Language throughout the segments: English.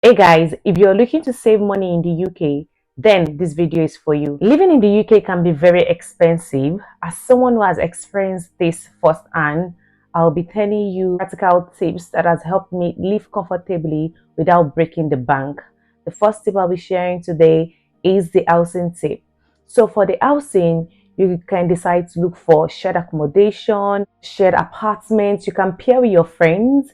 Hey guys, if you're looking to save money in the UK, then this video is for you. Living in the UK can be very expensive. As someone who has experienced this firsthand, I'll be telling you practical tips that has helped me live comfortably without breaking the bank. The first tip I'll be sharing today is the housing tip. So for the housing, you can decide to look for shared accommodation, shared apartments. You can pair with your friends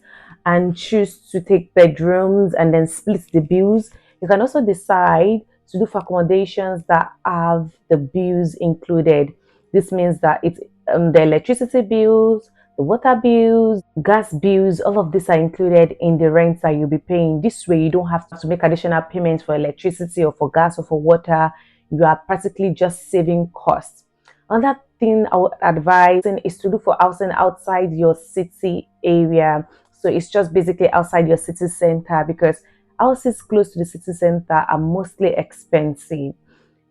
and choose to take bedrooms and then split the bills. You can also decide to do for accommodations that have the bills included. This means that it's the electricity bills, the water bills, gas bills, all of these are included in the rent that you'll be paying. This way, you don't have to make additional payments for electricity or for gas or for water. You are practically just saving costs. Another thing I would advise is to look for housing outside your city area. So it's just basically outside your city center because houses close to the city center are mostly expensive.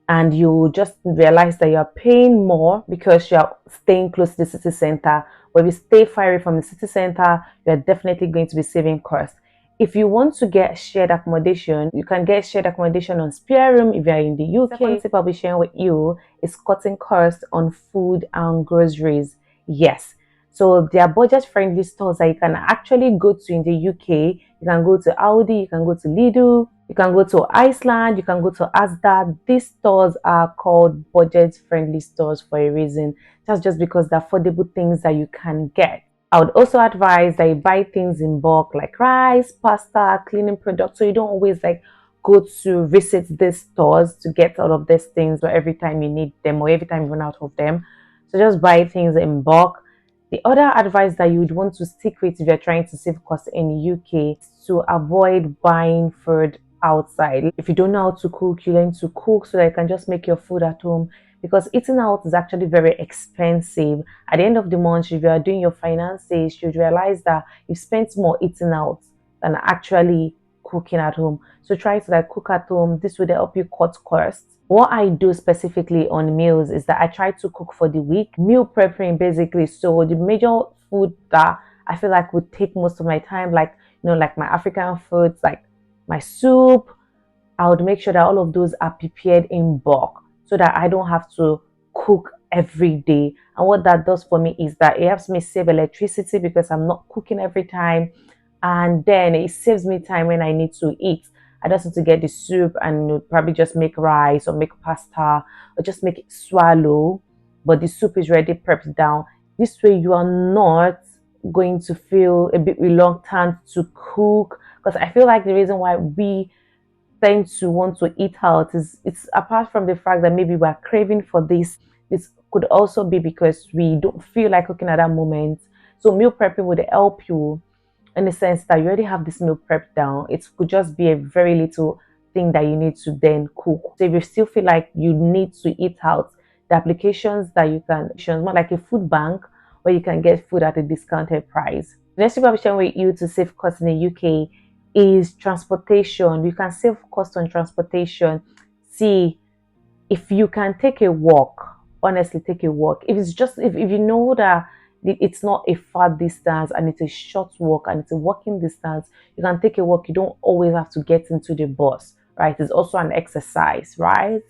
And you just realize that you're paying more because you're staying close to the city center. But if you stay far away from the city center, you're definitely going to be saving costs. If you want to get shared accommodation, you can get shared accommodation on spare room if you're in the UK. Second tip I'll be sharing with you is cutting costs on food and groceries. Yes. So there are budget-friendly stores that you can actually go to in the UK. You can go to Aldi, you can go to Lidl, you can go to Iceland, you can go to Asda. These stores are called budget-friendly stores for a reason. That's just because they're affordable things that you can get. I would also advise that you buy things in bulk like rice, pasta, cleaning products. So you don't always go to visit these stores to get all of these things or every time you need them or every time you run out of them. So just buy things in bulk. The other advice that you would want to stick with if you're trying to save costs in the UK is to avoid buying food outside. If you don't know how to cook, you learn to cook so that you can just make your food at home because eating out is actually very expensive. At the end of the month, if you are doing your finances, you realize that you spent more eating out than actually cooking at home. So try to cook at home. This will help you cut costs. What I do specifically on meals is that I try to cook for the week, meal preparing basically. So the major food that I feel like would take most of my time, like my African foods, like my soup, I would make sure that all of those are prepared in bulk so that I don't have to cook every day. And what that does for me is that it helps me save electricity because I'm not cooking every time. And then it saves me time when I need to eat. I just need to get the soup and probably just make rice or make pasta or just make it swallow. But the soup is already prepped down. This way, you are not going to feel a bit reluctant to cook. Because I feel like the reason why we tend to want to eat out is it's apart from the fact that maybe we're craving for this could also be because we don't feel like cooking at that moment. So meal prepping would help you in the sense that you already have this meal prepped down. It could just be a very little thing that you need to then cook. So if you still feel like you need to eat out, the applications that you can, more like a food bank where you can get food at a discounted price. The next tip I'll be sharing with you to save costs in the UK is transportation. You can save cost on transportation. See, if you can take a walk, honestly, take a walk. If it's just if you know that it's not a far distance and it's a short walk and it's a walking distance, you can take a walk. You don't always have to get into the bus, right? It's also an exercise, right?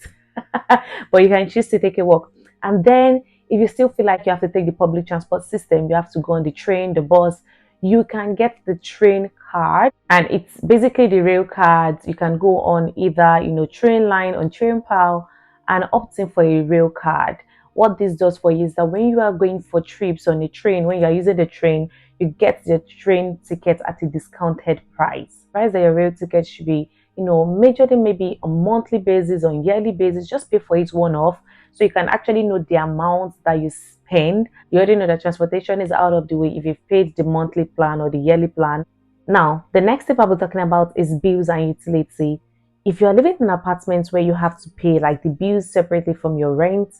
But you can choose to take a walk. And then if you still feel like you have to take the public transport system, you have to go on the train, the bus, you can get the train card and it's basically the rail cards. You can go on either train line on train pal and opt in for a rail card. What this does for you is that when you are going for trips on a train, when you are using the train, you get the train ticket at a discounted price. Price that your rail ticket should be majorly maybe on monthly basis, on yearly basis. Just pay for it one off so you can actually know the amount that you spend. You already know that transportation is out of the way if you've paid the monthly plan or the yearly plan. Now, the next step I'll be talking about is bills and utility. If you're living in apartments where you have to pay like the bills separately from your rent,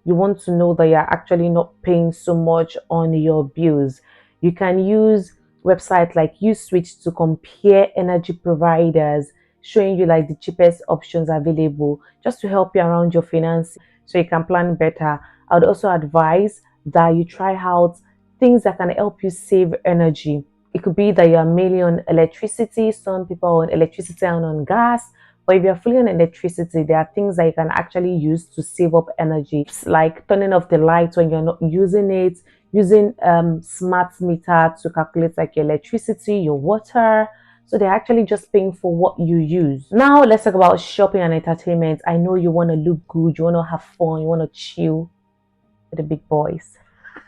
you want to know that you're actually not paying so much on your bills. You can use websites like USwitch to compare energy providers, showing you like the cheapest options available just to help you around your finances so you can plan better. I would also advise that you try out things that can help you save energy. It could be that you are mainly on electricity. Some people are on electricity and on gas. But if you're fully on electricity, there are things that you can actually use to save up energy. It's like turning off the lights when you're not using it, using smart meter to calculate like your electricity, your water. So they're actually just paying for what you use. Now let's talk about shopping and entertainment. I know you want to look good, you want to have fun, you want to chill with the big boys.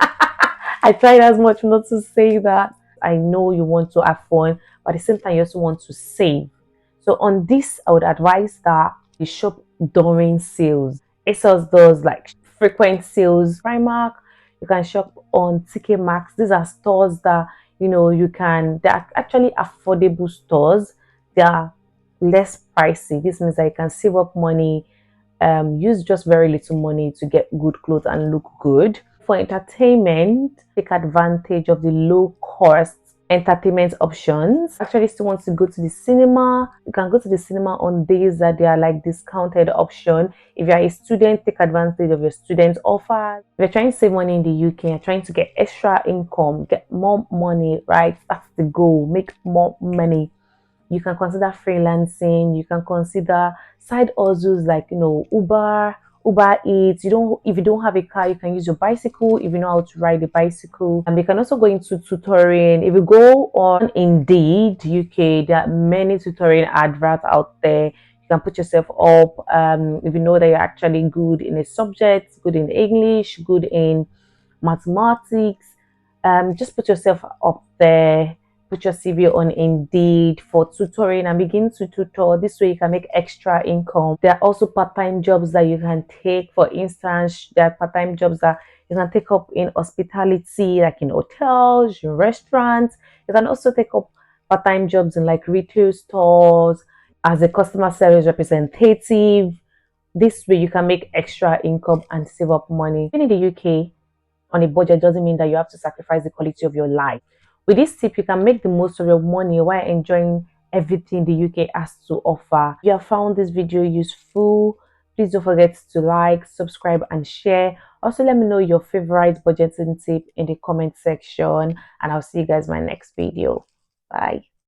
I tried as much not to say that. I know you want to have fun, but at the same time, you also want to save. So on this, I would advise that you shop during sales. ASOS does like frequent sales. Primark, you can shop on TK Maxx. These are stores that they're actually affordable stores. They are less pricey. This means that you can save up money, use just very little money to get good clothes and look good. For entertainment, take advantage of the low cost entertainment options. Actually, still want to go to the cinema, you can go to the cinema on days that they are like discounted option. If you're a student, take advantage of your student offers. If you're trying to save money in the UK, you're trying to get extra income, get more money, right? That's the goal. Make more money. You can consider freelancing. You can consider side hustles like Uber Eats. If you don't have a car, you can use your bicycle if you know how to ride a bicycle. And you can also go into tutoring. If you go on Indeed UK, there are many tutoring adverts out there. You can put yourself up. If you know that you're actually good in a subject, good in English, good in mathematics, just put yourself up there, put your CV on Indeed for tutoring and begin to tutor. This way you can make extra income. There are also part-time jobs that you can take. For instance, there are part-time jobs that you can take up in hospitality, like in hotels, in restaurants. You can also take up part-time jobs in like retail stores as a customer service representative. This way you can make extra income and save up money. In the UK, on a budget doesn't mean that you have to sacrifice the quality of your life. With this tip, you can make the most of your money while enjoying everything the UK has to offer. If you have found this video useful, please don't forget to like, subscribe, and share. Also, let me know your favorite budgeting tip in the comment section, and I'll see you guys in my next video. Bye.